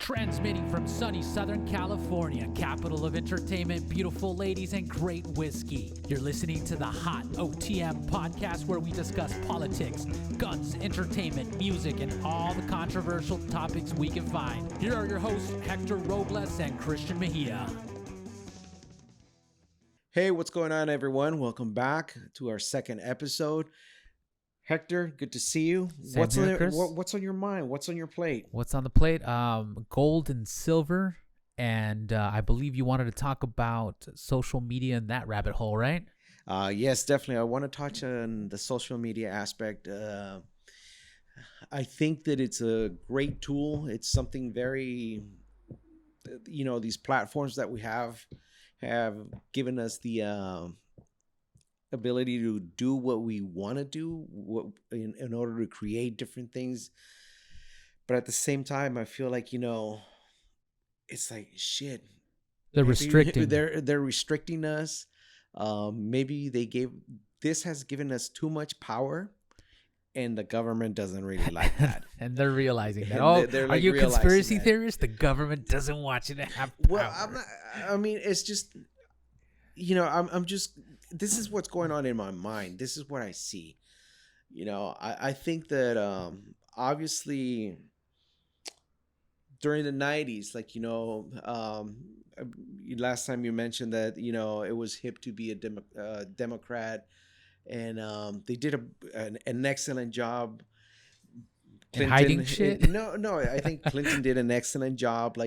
Transmitting from sunny Southern California, capital of entertainment, beautiful ladies, and great whiskey. You're listening to the Hot OTM podcast, where we discuss politics, guns, entertainment, music, and all the controversial topics we can find. Here are your hosts, Hector Robles and Christian Mejia. Hey, what's going on, everyone? Welcome back to our second episode. Hector, good to see you. What's on your mind? What's on your plate? What's on the plate? Gold and silver, and I believe you wanted to talk about social media and that rabbit hole, right? Yes, definitely. I want to touch on the social media aspect. I think that it's a great tool. It's something very, these platforms that we have given us the ability to do what we want to do in order to create different things. But at the same time, I feel like, it's like shit. They're restricting. They're restricting us. Maybe this has given us too much power, and the government doesn't really like that. And they're realizing that. They're are you a conspiracy theorist? The government doesn't want you to have power. Well, I'm not. I mean, it's just, I'm just. This is what's going on in my mind. This is what I see. I think that obviously during the 90s, last time you mentioned that, it was hip to be a Democrat, and they did an excellent job. Clinton, hiding shit? No, I think Clinton did an excellent job,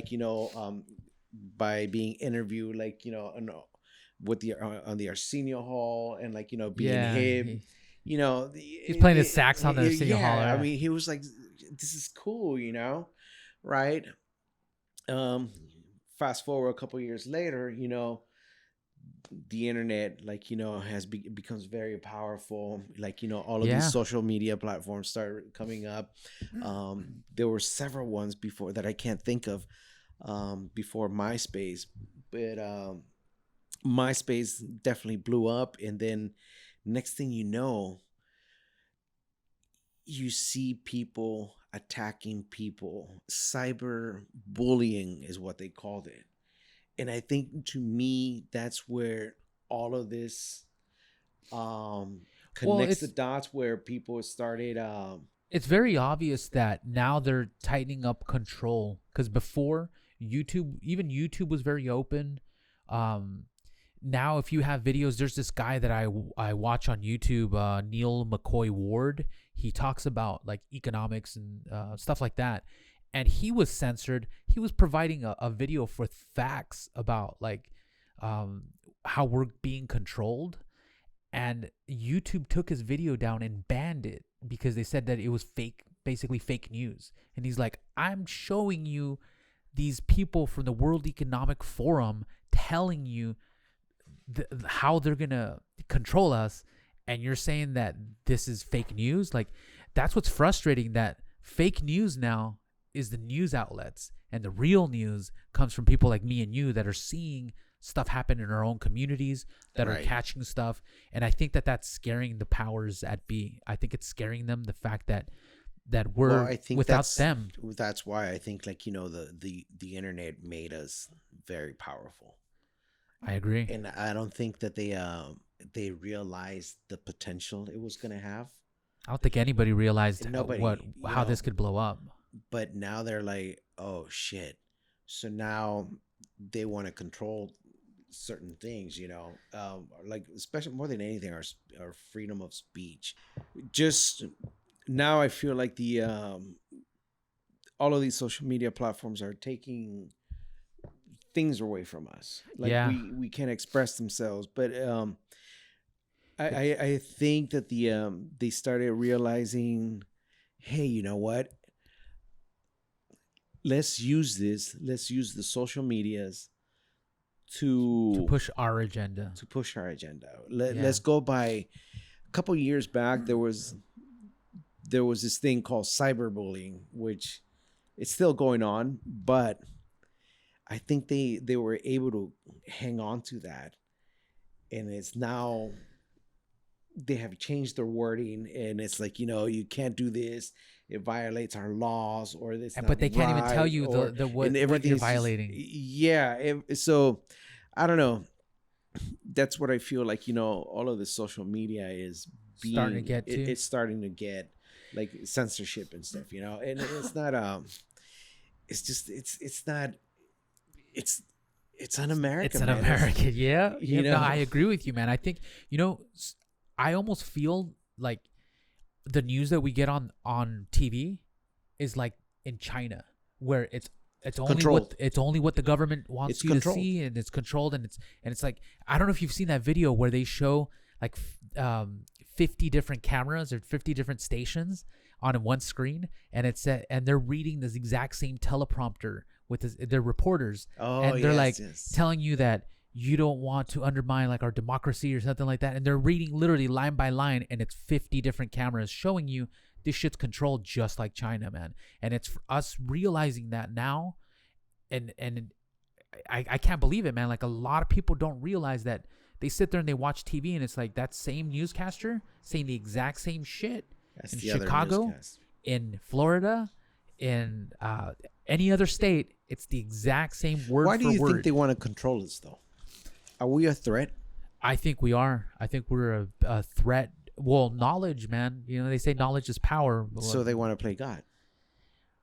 by being interviewed, on the Arsenio Hall, and being hip. He's playing his sax on the Arsenio Hall. I mean, he was like, this is cool, right? Fast forward a couple years later, the internet becomes very powerful. All of these social media platforms started coming up. There were several ones before that I can't think of, before MySpace, but MySpace definitely blew up, and then next thing you know, you see people attacking people. Cyber bullying is what they called it. And I think, to me, that's where all of this connects the dots, where people started. It's very obvious that now they're tightening up control, because before YouTube was very open. Now, if you have videos, there's this guy that I watch on YouTube, Neil McCoy Ward. He talks about economics and stuff like that. And he was censored. He was providing a video with facts about how we're being controlled. And YouTube took his video down and banned it because they said that it was basically fake news. And he's like, I'm showing you these people from the World Economic Forum telling you how they're gonna control us, and you're saying that this is fake news. That's what's frustrating, that fake news now is the news outlets, and the real news comes from people like me and you that are seeing stuff happen in our own communities, that are catching stuff. And I think that that's scaring the powers that be. I think it's scaring them, the fact that we're without them. That's why I think the internet made us very powerful. I agree. And I don't think that they realized the potential it was going to have. I don't think anybody realized how this could blow up. But now they're like, oh, shit. So now they want to control certain things, especially more than anything, our freedom of speech. Just now I feel like all of these social media platforms are taking things away from us. We can't express themselves. But I think that they started realizing, hey, you know what? Let's use the social medias to push our agenda. Let's go by. A couple years back, there was this thing called cyberbullying, which it's still going on, but I think they were able to hang on to that, and it's now they have changed their wording, and it's you can't do this, it violates our laws or it's not But they can't even tell right you or the and what you're everything's just violating. so I don't know. That's what I feel like, all of the social media is Starting to get to. it's starting to get like censorship and stuff, and it's not it's just it's not it's it's un-American, It's an man. American. Yeah. You Yeah. No, I know. agree with you, man. I think, I almost feel like the news that we get on TV is like in China, where Controlled. it's only what the government wants It's you to controlled. see, and it's controlled, and it's like, I don't know if you've seen that video where they show like 50 different cameras or 50 different stations on one screen, and and they're reading this exact same teleprompter with their reporters, Oh, and they're like yes. telling you that you don't want to undermine like our democracy or something like that, and they're reading literally line by line, and it's 50 different cameras showing you this shit's controlled just like China, man. And it's for us realizing that now, and I can't believe it, man. Like, a lot of people don't realize that. They sit there and they watch TV, and it's like that same newscaster saying the exact same shit That's in the other Chicago, newscast. in Florida, in any other state. It's the exact same word Why for do you word. think they want to control us, though? Are we a threat? I think we are. I think we're a threat. Well, knowledge, man. They say knowledge is power. So they want to play God.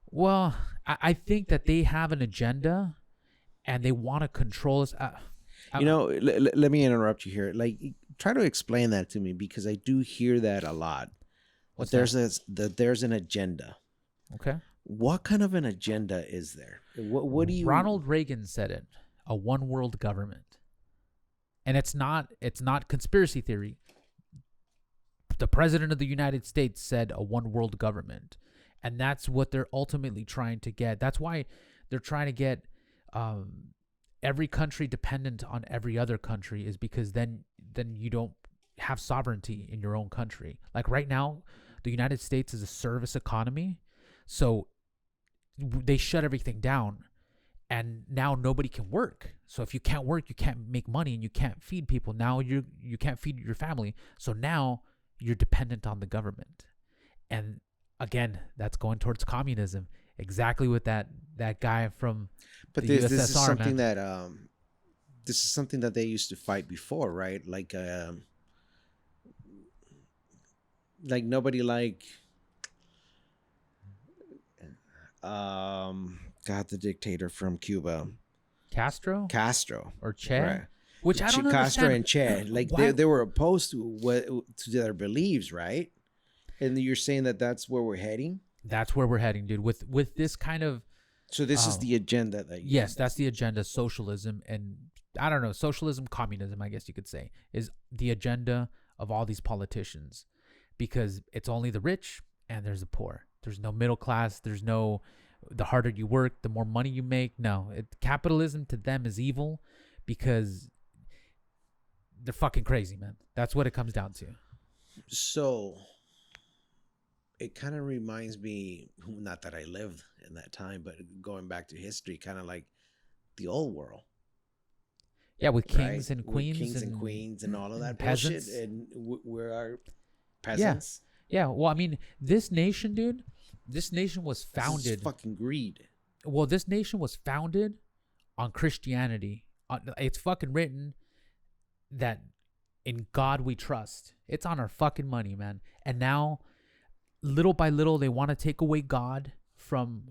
Well, I think that they have an agenda, and they want to control us. Let me interrupt you here. Like, try to explain that to me, because I do hear that a lot. What's That there's an agenda. Okay. What kind of an agenda is there? What do you? Ronald Reagan said it: a one world government. And it's not conspiracy theory. The president of the United States said a one world government, and that's what they're ultimately trying to get. That's why they're trying to get every country dependent on every other country, is because then you don't have sovereignty in your own country. Like right now, the United States is a service economy, so they shut everything down, and now nobody can work. So if you can't work, you can't make money, and you can't feed people. Now you can't feed your family. So now you're dependent on the government. And again, that's going towards communism. Exactly what that guy from But the this is USSR, something man. that this is something that they used to fight before, right? Like nobody God, the dictator from Cuba, Castro Castro, or Che, right? which I don't Castro understand. and Che, like Why- they were opposed to their beliefs, right? And you're saying that that's where we're heading. That's where we're heading, dude. With this kind of So this is the agenda that yes, that's the agenda. Socialism, and I don't know, socialism, communism, I guess you could say, is the agenda of all these politicians, because it's only the rich and there's the poor. There's no middle class. There's no, the harder you work, the more money you make. No, capitalism to them is evil, because they're fucking crazy, man. That's what it comes down to. So it kind of reminds me, not that I lived in that time, but going back to history, kind of like the old world. Yeah, with kings right? and queens, With kings and queens and all of that peasants. bullshit, and we're our peasants. Yeah, well, I mean, this nation, dude, this nation was This is founded. fucking greed. Well, this nation was founded on Christianity. It's fucking written that in God we trust. It's on our fucking money, man. And now, little by little, they want to take away God from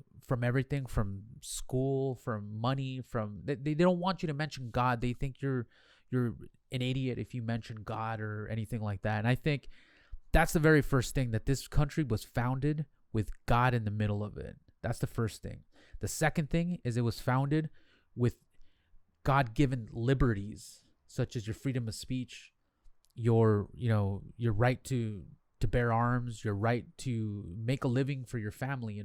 everything, from school, from money, from they don't want you to mention God. They think you're an idiot if you mention God or anything like that. And I think that's the very first thing, that this country was founded with God in the middle of it. That's the first thing. The second thing is it was founded with God-given liberties, such as your freedom of speech, your right to bear arms, your right to make a living for your family,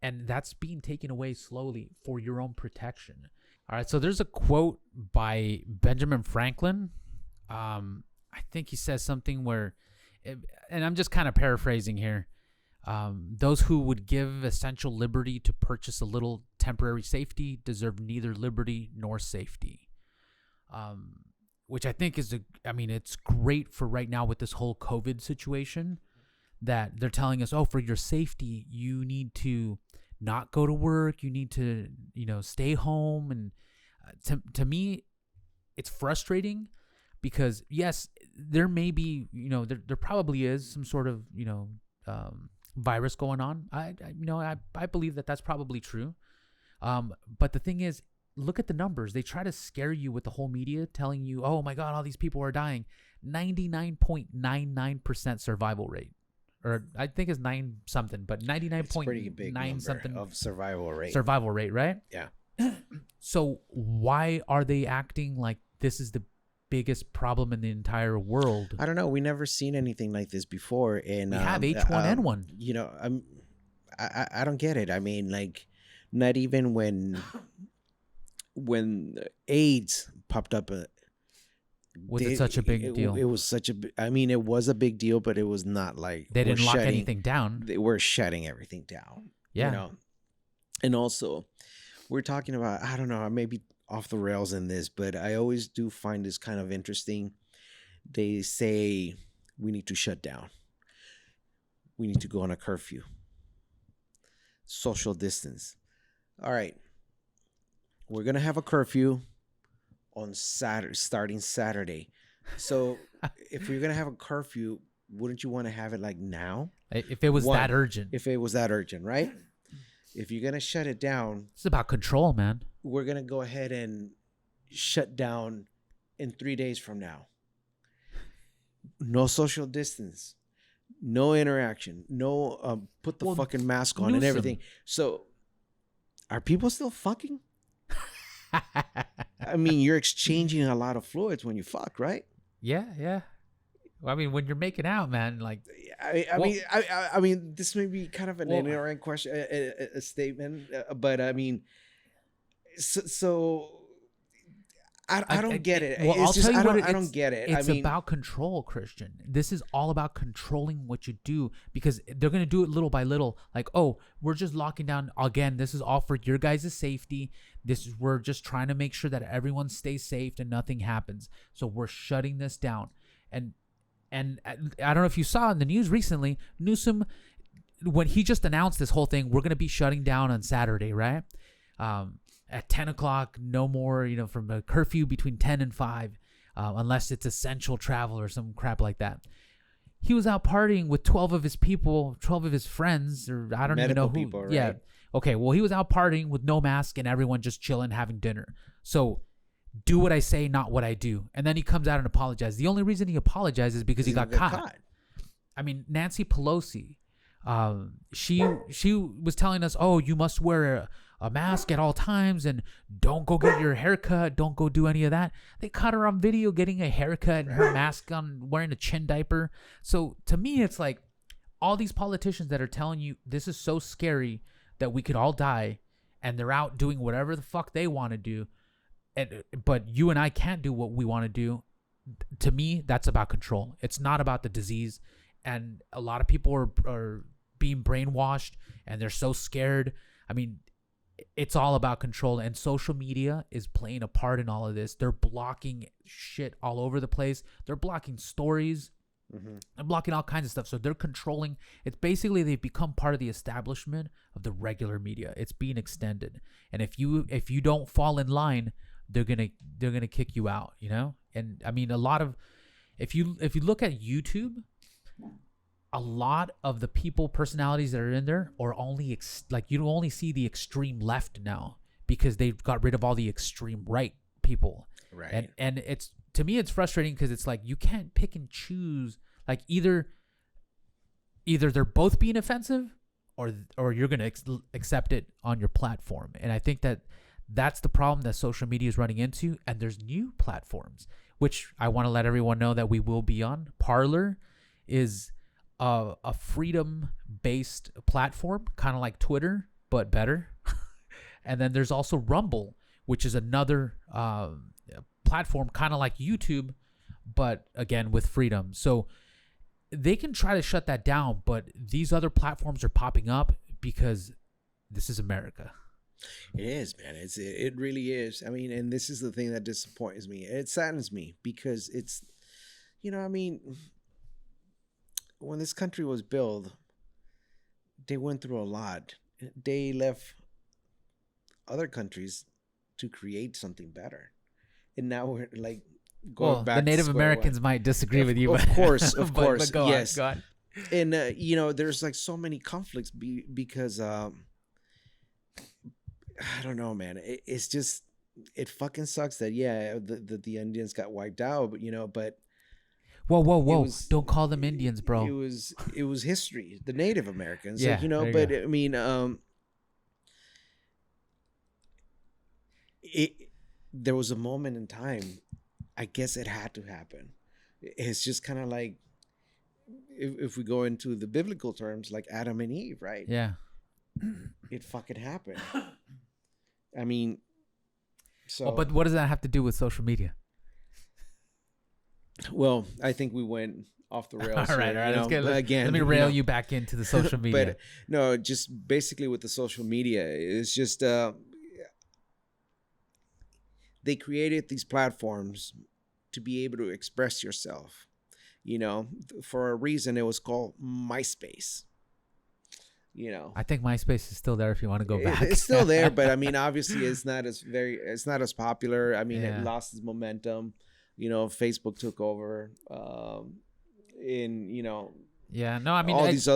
and that's being taken away slowly for your own protection. All right, so there's a quote by Benjamin Franklin. I think he says something where, and I'm just kind of paraphrasing here, those who would give essential liberty to purchase a little temporary safety deserve neither liberty nor safety. Which I think it's great for right now with this whole COVID situation, that they're telling us, oh, for your safety, you need to not go to work. You need to, stay home. And to me, it's frustrating because yes, there may be, there probably is some sort of, virus going on. I believe that that's probably true. But the thing is, look at the numbers. They try to scare you with the whole media telling you, oh my God, all these people are dying. 99.99% survival rate. Or I think it's 9 something, but 99.9 something of survival rate. Survival rate, right? Yeah. So why are they acting like this is the biggest problem in the entire world? I don't know. We never seen anything like this before. And we have H1N1. I don't get it. I mean, like, not even when AIDS popped up. Was it such a big deal? It was such a. I mean, it was a big deal, but it was not like they didn't lock anything down. They were shutting everything down. Yeah. And also, we're talking about, I don't know, I may be off the rails in this, but I always do find this kind of interesting. They say we need to shut down. We need to go on a curfew. Social distance. All right. We're going to have a curfew on Saturday, starting Saturday. So if you're going to have a curfew, wouldn't you want to have it like now? If it was that urgent. If it was that urgent, right? If you're going to shut it down. It's about control, man. We're going to go ahead and shut down in 3 days from now. No social distance. No interaction. No put the fucking mask on and everything. So are people still fucking? I mean, you're exchanging a lot of fluids when you fuck, right? Yeah. Well, I mean, when you're making out, man, like. I mean, this may be kind of an ignorant question, a statement, but I mean, so I don't get it. Well, I'll tell you what I don't get it. It's about control, Christian. This is all about controlling what you do because they're going to do it little by little. Like, oh, we're just locking down. Again, this is all for your guys' safety. We're just trying to make sure that everyone stays safe and nothing happens. So we're shutting this down. And I don't know if you saw in the news recently, Newsom, when he just announced this whole thing, we're going to be shutting down on Saturday, right? At 10 o'clock, no more, from a curfew between 10 and 5, unless it's essential travel or some crap like that. He was out partying with 12 of his people, 12 of his friends, or I don't even know who. People, right? Yeah. Okay, well, he was out partying with no mask and everyone just chilling, having dinner. So do what I say, not what I do. And then he comes out and apologizes. The only reason he apologizes is because he got caught. I mean, Nancy Pelosi, she was telling us, oh, you must wear a mask at all times and don't go get your haircut. Don't go do any of that. They caught her on video getting a haircut and her mask on, wearing a chin diaper. So to me, it's like all these politicians that are telling you this is so scary that we could all die and they're out doing whatever the fuck they want to do. But you and I can't do what we want to do. To me, that's about control. It's not about the disease. And a lot of people are being brainwashed and they're so scared. I mean, it's all about control, and social media is playing a part in all of this. They're blocking shit all over the place. They're blocking stories. They're blocking all kinds of stuff. So they're controlling. It's basically they've become part of the establishment of the regular media. It's being extended. And if you don't fall in line, they're gonna kick you out, And I mean, a lot of if you look at YouTube, a lot of the personalities that are in there are only you only see the extreme left now because they've got rid of all the extreme right people. Right. And it's, to me, it's frustrating because it's like you can't pick and choose. Like either they're both being offensive or you're gonna accept it on your platform. And I think that's the problem that social media is running into. And there's new platforms, which I want to let everyone know that we will be on. Parler is a freedom-based platform, kind of like Twitter, but better. And then there's also Rumble, which is another platform, kind of like YouTube, but again with freedom. So they can try to shut that down, but these other platforms are popping up because this is America. It is, man. It really is. I mean, and this is the thing that disappoints me. It saddens me because it's, I mean, when this country was built, they went through a lot. They left other countries to create something better, and now we're like going Well, the back to Native square one. Americans might disagree with you, Of but course, of but, course, go yes. on, go on. And there's like so many conflicts because I don't know, man. It's just it fucking sucks that the Indians got wiped out, but Whoa, whoa, it whoa! was Don't call them Indians, bro. it was history, the Native Americans, Yeah, there you but go. I mean, it there was a moment in time, I guess it had to happen. It's just kind of like if we go into the biblical terms, like Adam and Eve, right? Yeah. It fucking happened. I mean, so But what does that have to do with social media? well, I think we went off the rails. All right. Again, let me rail you back into the social media. But no, just basically with the social media, it's just they created these platforms to be able to express yourself. For a reason, it was called MySpace. I think MySpace is still there if you want to go back. It's still there, but I mean, obviously, it's not as popular. I mean, Yeah. it lost its momentum. Facebook took over. Yeah, no, I mean, all these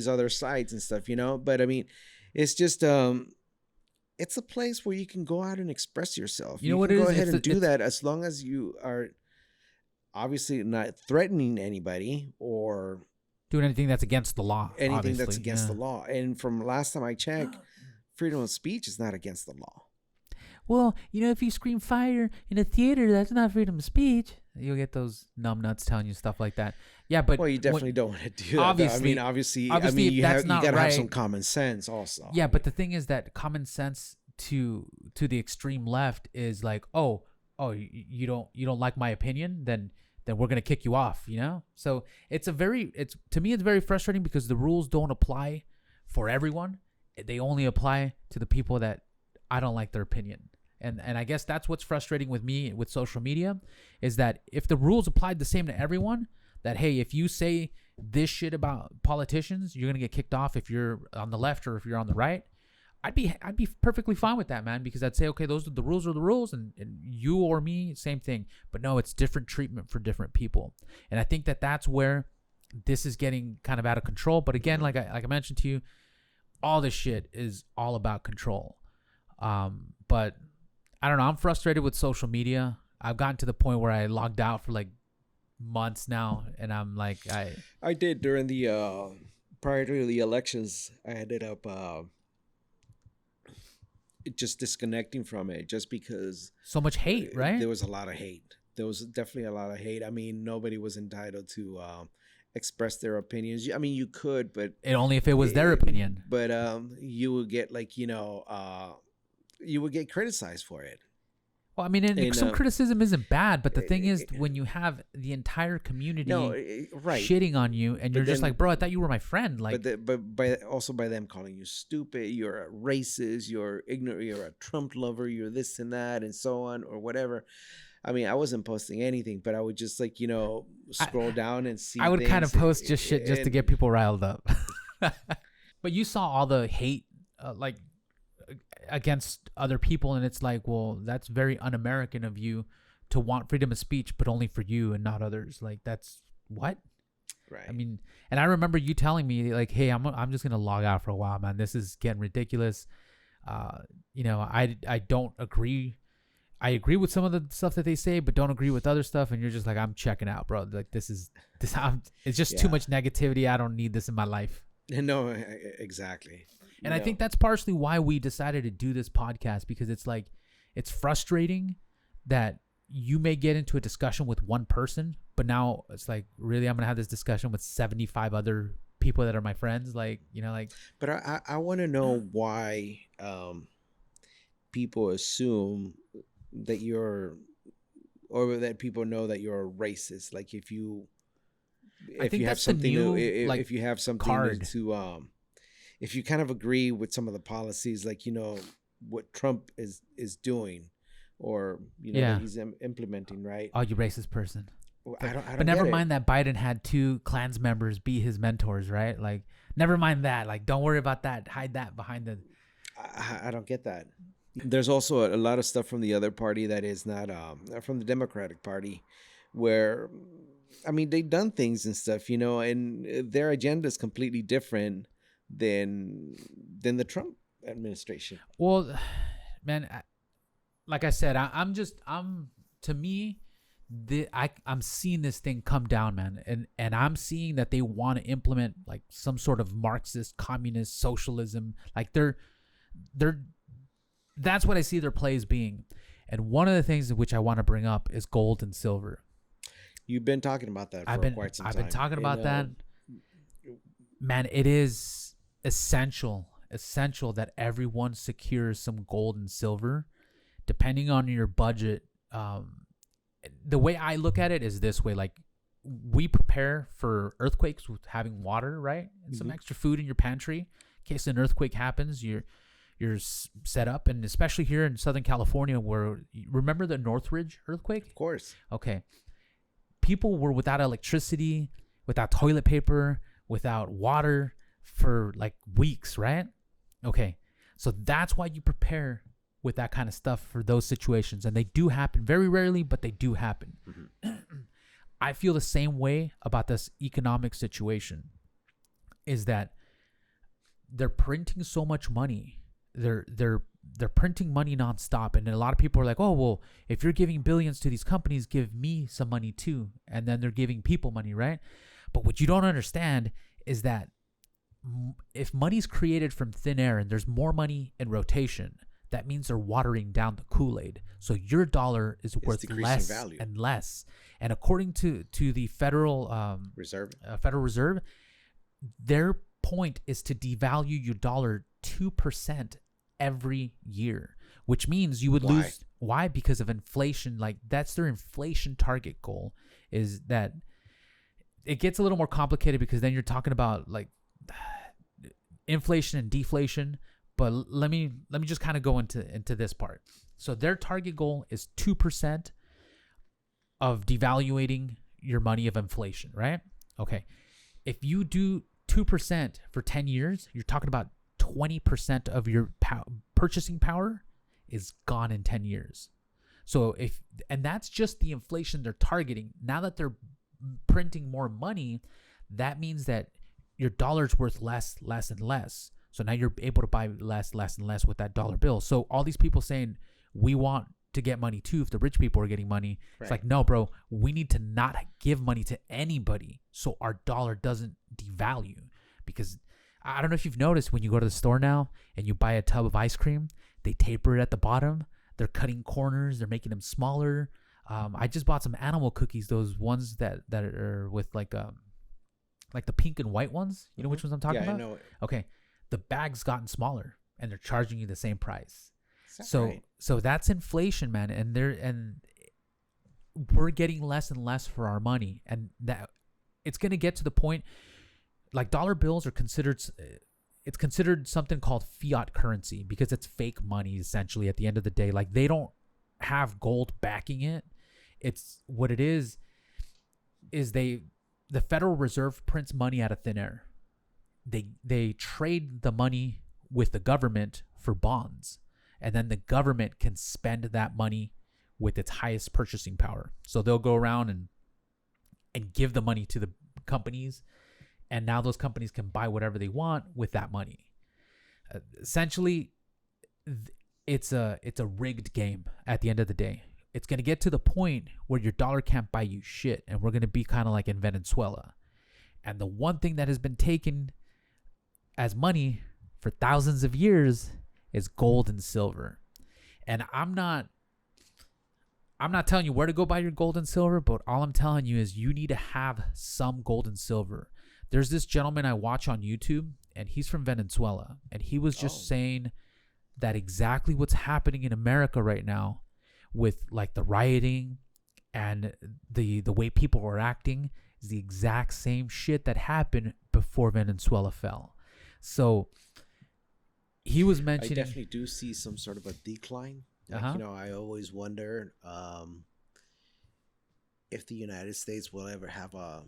other sites and stuff. But I mean, it's just it's a place where you can go out and express yourself. You know what can it go is? ahead and do that as long as you are obviously not threatening anybody or doing anything that's against the law. anything that's obviously. against Yeah. the law. And from last time I checked, freedom of speech is not against the law. Well, if you scream fire in a theater, that's not freedom of speech. You'll get those numbnuts telling you stuff like that. Yeah, but Well, you definitely don't want to do that. obviously- Obviously, if you that's not gotta have some right- common sense also. yeah, but the thing is that common sense to the extreme left is like, oh, you don't like my opinion, then we're gonna kick you off. So to me it's very frustrating because the rules don't apply for everyone. They only apply to the people that I don't like their opinion. And I guess that's what's frustrating with me with social media is that if the rules applied the same to everyone, that, hey, if you say this shit about politicians, you're going to get kicked off if you're on the left or if you're on the right. I'd be perfectly fine with that, man, because I'd say, okay, those are the rules and you or me, same thing. But no, it's different treatment for different people. And I think that that's where this is getting kind of out of control. But again, like I mentioned to you, all this shit is all about control. But I don't know. I'm frustrated with social media. I've gotten to the point where I logged out for like months now, and I'm like, I did during the prior to the elections. I ended up just disconnecting from it, just because so much hate, right? There was a lot of hate. There was definitely a lot of hate. I mean, nobody was entitled to express their opinions. I mean, you could, but only if it was their opinion. But you would get you would get criticized for it. Well, I mean, and some criticism isn't bad, but the thing is, when you have the entire community shitting on you, and you're just like, bro, I thought you were my friend. Like, but also by them calling you stupid, you're a racist, you're ignorant, you're a Trump lover, you're this and that, and so on, or whatever. I mean, I wasn't posting anything, but I would just scroll down and see. I would kind of post just shit just to get people riled up. But you saw all the hate, against other people, and it's like, well, that's very un-American of you to want freedom of speech, but only for you and not others. Like, that's what? Right. I mean, and I remember you telling me like, hey, I'm just gonna log out for a while, man. This is getting ridiculous. I don't agree. I agree with some of the stuff that they say, but don't agree with other stuff. And you're just like, I'm checking out, bro. Like, it's just too much negativity. I don't need this in my life. No, exactly. And I think that's partially why we decided to do this podcast, because it's like, it's frustrating that you may get into a discussion with one person, but now it's like, really, I'm going to have this discussion with 75 other people that are my friends. Like, but I want to know why people assume that or that people know that you're a racist. Like, if you have something if you have something card. If you kind of agree with some of the policies, like, what Trump is doing, or that he's implementing, right? Oh, you racist person. I don't But get never it. mind that Biden had 2 Klans members be his mentors, right? Like, never mind that. Like, don't worry about that. Hide that behind the. I don't get that. There's also a lot of stuff from the other party that is not from the Democratic Party, where I mean they've done things and stuff, you know, and their agenda is completely different than than the Trump administration. Well, man, like I said, I'm to me, I'm seeing this thing come down, man, and I'm seeing that they want to implement like some sort of Marxist, communist, socialism. Like they're that's what I see their plays being. And one of the things which I want to bring up is gold and silver. You've been talking about that for quite some time. I've been talking about that. Man, it is essential that everyone secures some gold and silver, depending on your budget. The way I look at it is this way: like, we prepare for earthquakes with having water, right, and some extra food in your pantry in case an earthquake happens. You're set up, and especially here in Southern California, where remember the Northridge earthquake? Of course. Okay. People were without electricity, without toilet paper, without water for like weeks, right? Okay. So that's why you prepare with that kind of stuff for those situations. And they do happen very rarely, but they do happen. I feel the same way about this economic situation, is that they're printing so much money. They're printing money nonstop, and a lot of people are like, "Oh, well, if you're giving billions to these companies, give me some money too." And then they're giving people money, right? But what you don't understand is that if money's created from thin air and there's more money in rotation, that means they're watering down the Kool-Aid. So your dollar is worth less value. And less. And according to the Federal Reserve, their point is to devalue your dollar 2% every year, which means you would lose. Why? Because of inflation. Like, that's their inflation target goal. Is that it gets a little more complicated, because then you're talking about like inflation and deflation. But let me just kind of go into this part. So their target goal is 2% of devaluating your money of inflation, right? Okay. If you do 2% for 10 years, you're talking about 20% of your purchasing power is gone in 10 years. So and that's just the inflation they're targeting. Now that they're printing more money, that means that your dollar's worth less and less. So now you're able to buy less and less with that dollar bill. So all these people saying, we want to get money too if the rich people are getting money. Right. It's like, no, bro, we need to not give money to anybody so our dollar doesn't devalue. Because I don't know if you've noticed, when you go to the store now and you buy a tub of ice cream, they taper it at the bottom. They're cutting corners. They're making them smaller. I just bought some animal cookies, those ones that are with like the pink and white ones. You know which ones I'm talking about? Yeah, I know it. Okay. The bag's gotten smaller and they're charging you the same price. So that's inflation, man. And we're getting less and less for our money. And that it's going to get to the point, like, dollar bills are considered something called fiat currency, because it's fake money essentially at the end of the day. Like, they don't have gold backing it. It's what it is the Federal Reserve prints money out of thin air. They trade the money with the government for bonds, and then the government can spend that money with its highest purchasing power. So they'll go around and give the money to the companies, and now those companies can buy whatever they want with that money. Essentially, it's a rigged game at the end of the day. It's going to get to the point where your dollar can't buy you shit, and we're going to be kind of like in Venezuela. And the one thing that has been taken as money for thousands of years is gold and silver. And I'm not telling you where to go buy your gold and silver, but all I'm telling you is you need to have some gold and silver. There's this gentleman I watch on YouTube, and he's from Venezuela, and he was just saying that exactly what's happening in America right now with like the rioting and the way people are acting is the exact same shit that happened before Venezuela fell. So he was mentioning, I definitely do see some sort of a decline. Like, I always wonder if the United States will ever have a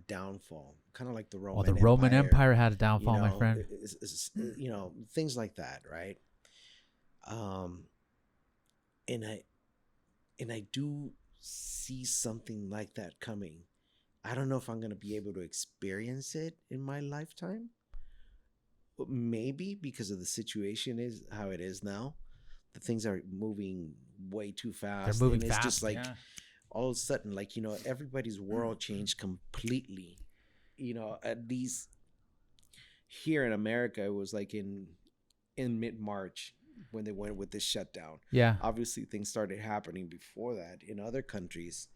downfall, kind of like the Well, the Roman Roman Empire, Empire had a you downfall, my know, friend. you know, things like that, right? Um, and I do see something like that coming. I don't know if I'm going to be able to experience it in my lifetime. Maybe because of the situation is how it is now. The things are moving way too They're fast, moving and it's just fast. like Yeah. all of a sudden, like, you know, everybody's world changed completely. You know, at least here in America, it was like in mid March when they went with this shutdown. Yeah. Obviously, things started happening before that in other countries,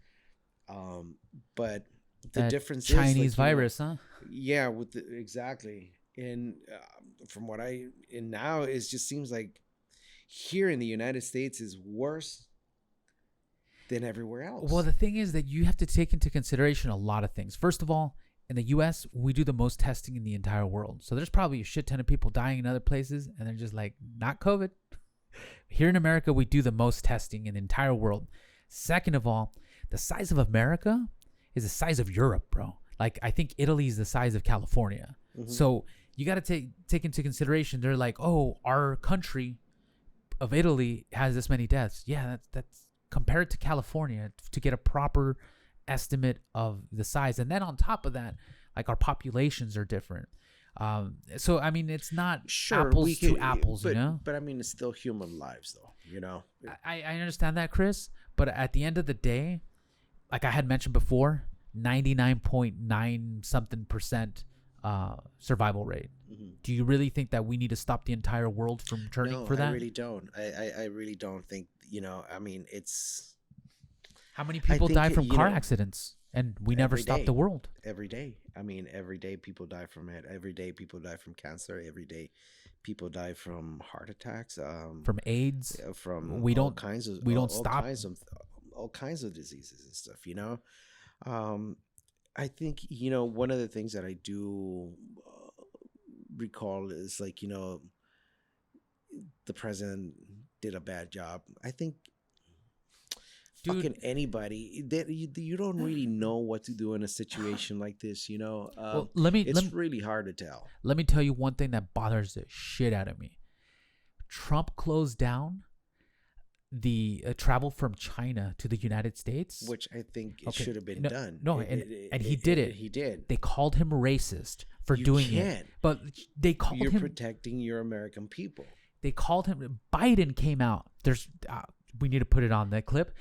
um, but the That difference is, Chinese like, you know, virus, huh? yeah, with exactly. And from what I and now it just seems like here in the United States is worse than everywhere Well, else. the thing is that you have to take into consideration a lot of things. First of all, in the US, we do the most testing in the entire world. So there's probably a shit ton of people dying in other places, and they're just like, not COVID. Here in America, we do the most testing in the entire world. Second of all, the size of America is the size of Europe, bro. Like, I think Italy is the size of California. Hmm. So you got to take into consideration. They're like, oh, our country of Italy has this many deaths. Yeah, that's compared to California to get a proper estimate of the size. And then on top of that, like, our populations are different. So I mean, it's not Sure, we apples to could, apples, you know. but I mean, it's still human lives, though. You know. I understand that, Chris, but at the end of the day, like I had mentioned before, 99.9 something percent survival rate. Mhm. Do you really think that we need to stop the entire world from turning No, for I that? really don't. I really don't think. You know, I mean, it's. How many I people die think, from you car know, accidents and we never every stop day. the world? Every day. I mean, every day people die from it. Every day people die from cancer. Every day people die from heart attacks. From AIDS, Yeah, from we don't we don't all stop. kinds of diseases and stuff. You know, um, I think, you know, one of the things that I do recall is, like, you know, the president did a bad job. I think Dude, fucking anybody that you don't really know what to do in a situation like this. You know, well, let me it's really hard to tell. let me tell you one thing that bothers the shit out of me. Trump closed down the travel from China to the United States. Which I think it Okay, should have been no, done. no, and he did it. He did. They called him racist for You doing can't. it, but they called You're him. protecting your American people. They called him. Biden came out. We need to put it on that clip.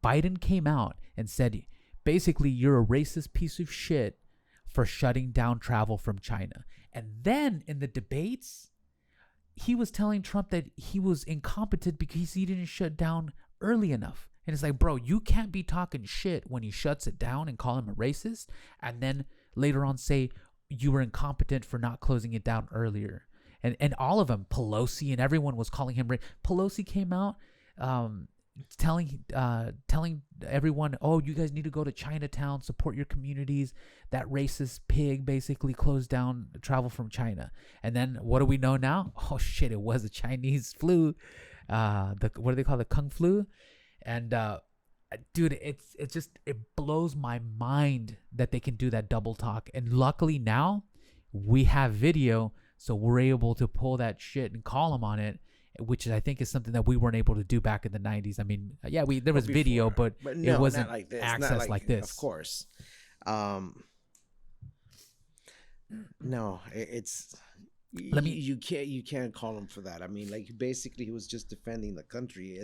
Biden came out and said, basically, you're a racist piece of shit for shutting down travel from China. And then in the debates, he was telling Trump that he was incompetent because he didn't shut down early enough. And it's like, bro, you can't be talking shit when he shuts it down and call him a racist, and then later on say you were incompetent for not closing it down earlier. And all of them, Pelosi and everyone was calling him. Pelosi came out telling everyone, oh, you guys need to go to Chinatown, support your communities. That racist pig basically closed down travel from China. And then what do we know now? Oh shit, it was a Chinese flu. What do they call it? Kung flu. And dude, it blows my mind that they can do that double talk. And luckily now we have video, so we're able to pull that shit and call them on it, which I think is something that we weren't able to do back in the 90s. I mean, yeah, there was video, but no, it wasn't not like this. access Not like this. Of course. No, it's you can't call him for that. I mean, like, basically he was just defending the country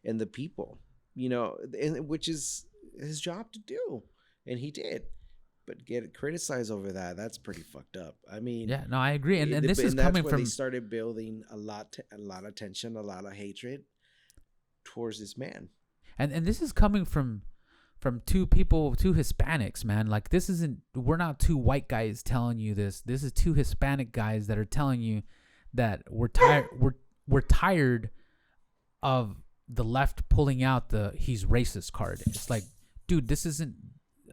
and the people, you know, and which is his job to do, and he did. But get criticized over that's pretty fucked up. I mean, Yeah, no, I agree. And this is that's coming when from they started building a lot of tension, a lot of hatred towards this man. and this is coming from two people, two Hispanics, man. Like, this isn't, we're not two white guys telling you this. This is two Hispanic guys that are telling you that we're tired we're tired of the left pulling out the he's racist card. It's like, dude, this isn't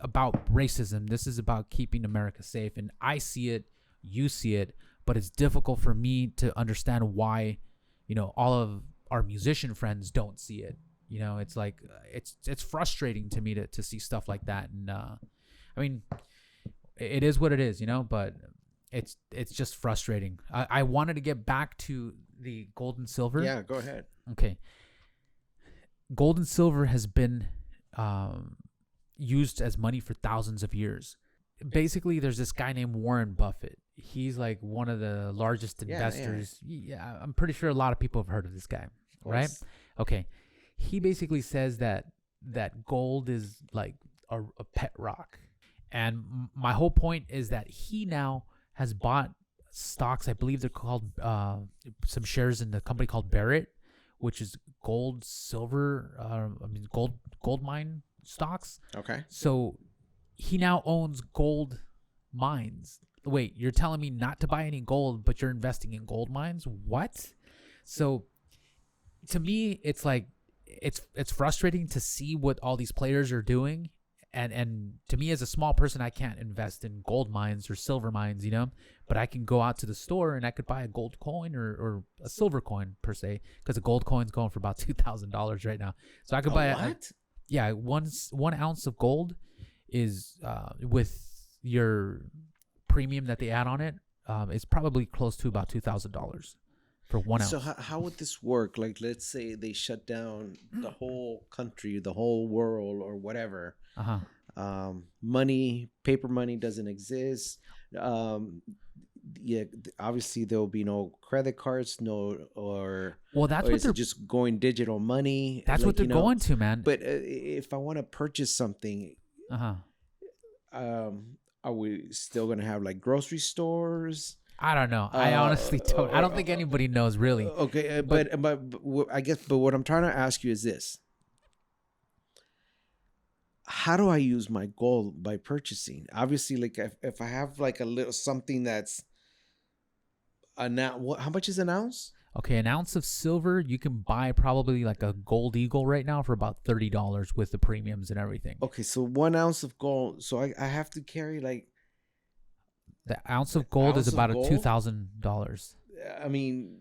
about racism. This is about keeping America safe. And I see it, you see it, but it's difficult for me to understand why, you know, all of our musician friends don't see it. You know, it's like it's frustrating to me to see stuff like that. And I mean, it is what it is, you know, but it's just frustrating. I wanted to get back to the gold and silver. Yeah, go ahead. Okay. Gold and silver has been used as money for thousands of years. Basically, there's this guy named Warren Buffett. He's like one of the largest investors. Yeah, I'm pretty sure a lot of people have heard of this guy, right? Okay. He basically says that gold is like a pet rock. And my whole point is that he now has bought stocks. I believe they're called some shares in the company called Barrett, which is gold, silver, gold mine stocks. Okay. So he now owns gold mines. Wait, you're telling me not to buy any gold, but you're investing in gold mines? What? So to me, it's like it's frustrating to see what all these players are doing. And to me, as a small person, I can't invest in gold mines or silver mines, you know, but I can go out to the store and I could buy a gold coin or a silver coin per se, because a gold coin's going for about $2,000 right now. So I could buy one ounce of gold is with your premium that they add on it, it's probably close to about $2,000 for 1 ounce. So how would this work? Like, let's say they shut down the whole country, the whole world, or whatever. Money, paper money doesn't exist. Yeah, obviously there will be no credit cards, that's or what they're just going digital money. That's what they're going to, man. But if I want to purchase something, are we still gonna have like grocery stores? I don't know. I honestly don't. I don't think anybody knows really. Okay, but I guess. But what I'm trying to ask you is this: how do I use my gold by purchasing? Obviously, like if I have like a little something that's how much is an ounce? Okay, an ounce of silver you can buy probably like a gold eagle right now for about $30 with the premiums and everything. Okay, so 1 ounce of gold. So I have to carry like the ounce of gold is about $2,000. I mean,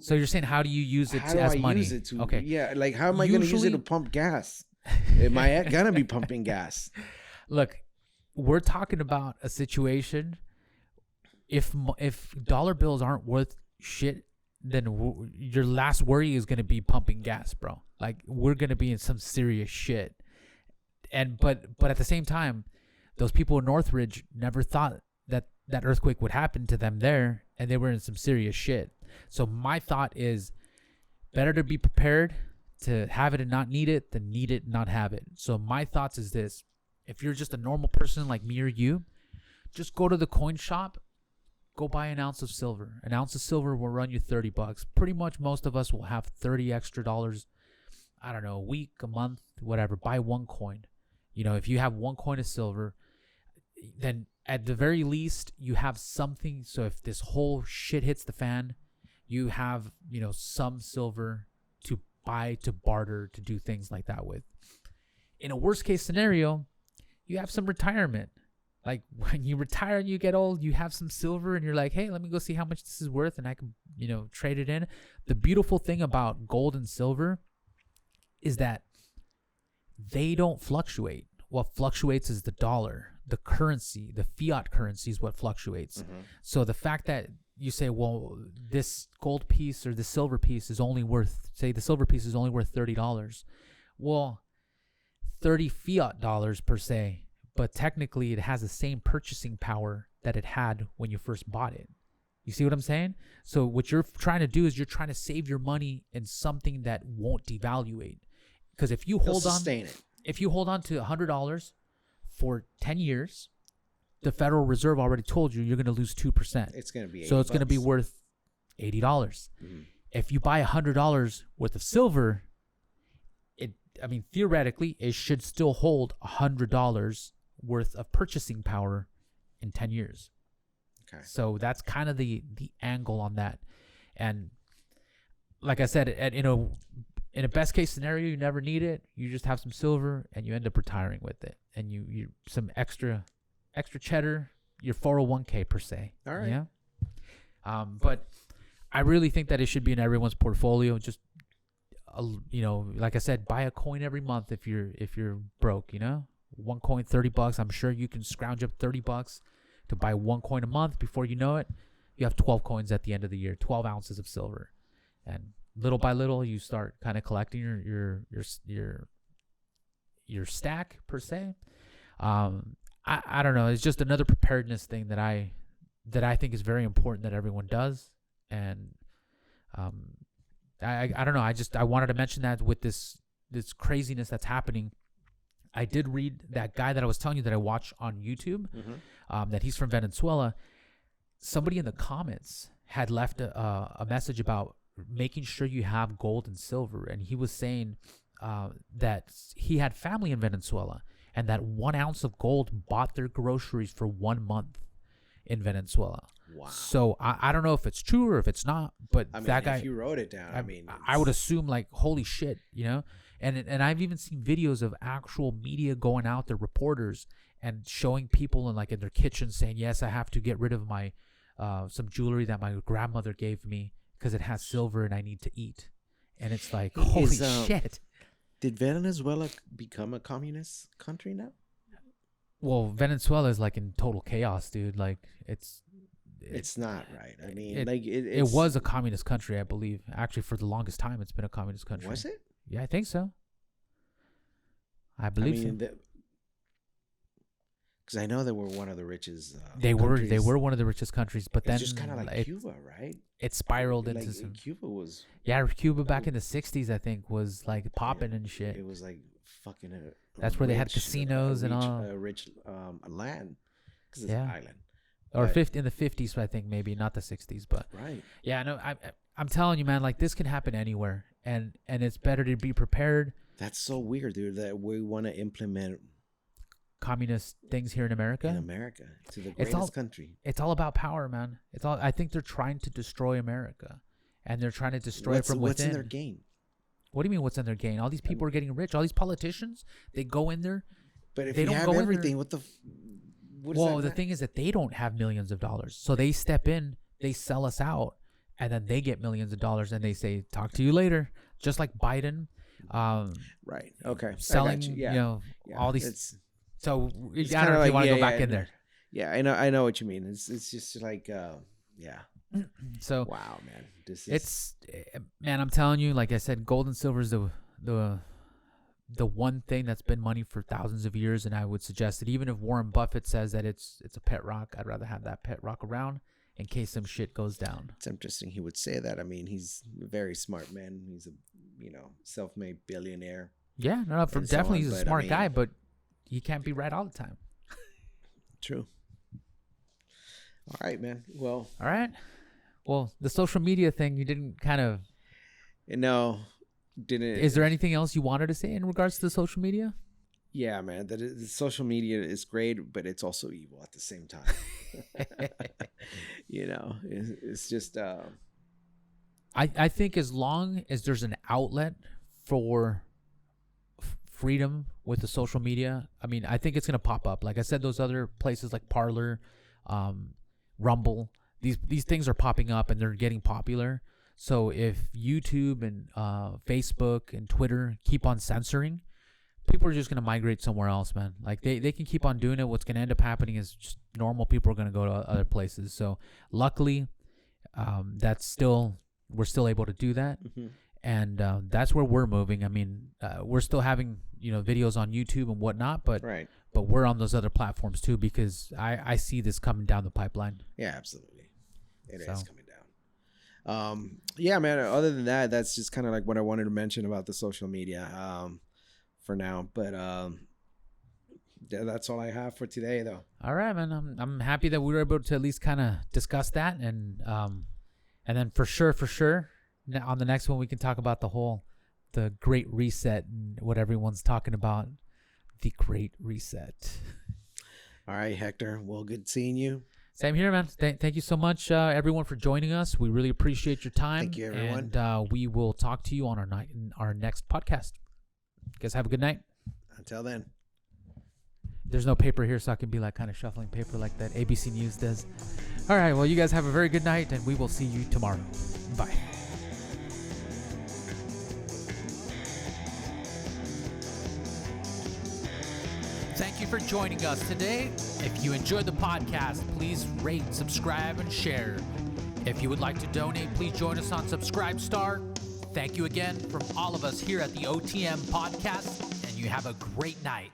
so you're saying how do you use it as money? Use it to, okay, yeah, like how am I going to use it to pump gas? Am I gonna be pumping gas? Look, we're talking about a situation. If dollar bills aren't worth shit, then your last worry is gonna be pumping gas, bro. Like we're gonna be in some serious shit. And but at the same time, those people in Northridge never thought that earthquake would happen to them there, and they were in some serious shit. So my thought is, better to be prepared to have it and not need it than need it and not have it. So my thoughts is this: if you're just a normal person like me or you, just go to the coin shop, go buy an ounce of silver. An ounce of silver will run you $30. Pretty much most of us will have $30 extra. I don't know, a week, a month, whatever. Buy one coin. You know, if you have one coin of silver, then at the very least you have something. So if this whole shit hits the fan, you have, you know, some silver to buy, to barter, to do things like that with. In a worst case scenario, you have some retirement. Like when you retire and you get old, you have some silver and you're like, hey, let me go see how much this is worth and I can, you know, trade it in. The beautiful thing about gold and silver is that they don't fluctuate. What fluctuates is the dollar, the currency, the fiat currency is what fluctuates. Mm-hmm. So the fact that you say, well, this gold piece or the silver piece is only worth, say the silver piece is only worth $30. Well, 30 fiat dollars per se, but technically it has the same purchasing power that it had when you first bought it. You see what I'm saying? So what you're trying to do is you're trying to save your money in something that won't devaluate. Because if you hold on, if you hold on to $100 for 10 years, the Federal Reserve already told you you're going to lose 2%. It's going to be $80. So it's going to be worth $80. Mm-hmm. If you buy $100 worth of silver, theoretically, it should still hold $100 worth of purchasing power in 10 years. Okay. So that's kind of the angle on that. And like I said, in a best case scenario, you never need it. You just have some silver and you end up retiring with it. And you some extra cheddar, your 401k per se. All right. Yeah. But I really think that it should be in everyone's portfolio. Just like I said, buy a coin every month if you're broke. One coin, $30. I'm sure you can scrounge up $30 to buy one coin a month. Before you know it, you have 12 coins at the end of the year, 12 ounces of silver, and little by little you start kind of collecting your stack per se. I don't know. It's just another preparedness thing that I think is very important that everyone does, and I don't know. I wanted to mention that with this craziness that's happening. I did read that guy that I was telling you that I watch on YouTube, that he's from Venezuela. Somebody in the comments had left a message about making sure you have gold and silver, and he was saying that he had family in Venezuela, and that 1 ounce of gold bought their groceries for 1 month in Venezuela. Wow. So I don't know if it's true or if it's not, but that guy, if you wrote it down, I would assume like, holy shit, And I've even seen videos of actual media going out there, reporters, and showing people in their kitchen saying, yes, I have to get rid of my some jewelry that my grandmother gave me because it has silver and I need to eat. And it's like, holy shit. Did Venezuela become a communist country now? Well, Venezuela is in total chaos, dude. It's not right. It was a communist country, I believe. Actually, for the longest time, it's been a communist country. Was it? Yeah, I think so. I believe so. Because I know they were one of the richest. They were one of the richest countries, but then it's just kind of like Cuba, right? It spiraled into some. Cuba was. Yeah, Cuba back in the '60s, I think, was popping and shit. It was fucking. That's where they had casinos and all. Rich land, because it's an island. Or in the 50s, I think, maybe not the 60s, but right. Yeah, no, I'm telling you, man, this can happen anywhere, and it's better to be prepared. That's so weird, dude. That we want to implement communist things here in America. To the greatest country. It's all about power, man. I think they're trying to destroy America, and they're trying to destroy it from within. What's in their gain? What do you mean? What's in their gain? All these people are getting rich. All these politicians, they go in there. But if they don't have everything, what the? Well, the thing is that they don't have millions of dollars, so they step in, they sell us out, and then they get millions of dollars, and they say, "Talk to you later." Just like Biden, right? Okay, selling, all these. So I don't know if you want to go back in there. Yeah, I know what you mean. It's just yeah. So wow, man, man. I'm telling you, like I said, gold and silver is the one thing that's been money for thousands of years, and I would suggest that even if Warren Buffett says that it's a pet rock, I'd rather have that pet rock around in case some shit goes down. It's interesting he would say that. I mean, he's a very smart man. He's a self-made billionaire. Yeah, no, definitely he's a smart guy, but he can't be right all the time. True. All right, man. Well. All right. Well, the social media thing, you didn't kind of. No. Didn't. Is there anything else you wanted to say in regards to the social media? Yeah, man. The social media is great, but it's also evil at the same time. It's just. I think as long as there's an outlet for freedom with the social media, I mean, I think it's gonna pop up. Like I said, those other places like Parler, Rumble, these things are popping up and they're getting popular. So if YouTube and Facebook and Twitter keep on censoring, people are just going to migrate somewhere else, man. Like they can keep on doing it. What's going to end up happening is just normal people are going to go to other places. So luckily, we're still able to do that. Mm-hmm. And that's where we're moving. I mean, we're still having, videos on YouTube and whatnot, but right. But we're on those other platforms too, because I see this coming down the pipeline. Yeah, absolutely. It is coming down. Yeah, man. Other than that, that's just kind of like what I wanted to mention about the social media for now. But that's all I have for today, though. All right, man. I'm happy that we were able to at least kind of discuss that, and then for sure, on the next one we can talk about the Great Reset and what everyone's talking about. The Great Reset. All right, Hector. Well, good seeing you. Same here, man. Thank you so much, everyone, for joining us. We really appreciate your time. Thank you, everyone. And we will talk to you on our next podcast. You guys have a good night. Until then. There's no paper here, so I can be like kind of shuffling paper like that ABC News does. All right. Well, you guys have a very good night, and we will see you tomorrow. Bye. Thank you for joining us today. If you enjoyed the podcast, please rate, subscribe, and share. If you would like to donate, please join us on Subscribestar. Thank you again from all of us here at the OTM podcast, and you have a great night.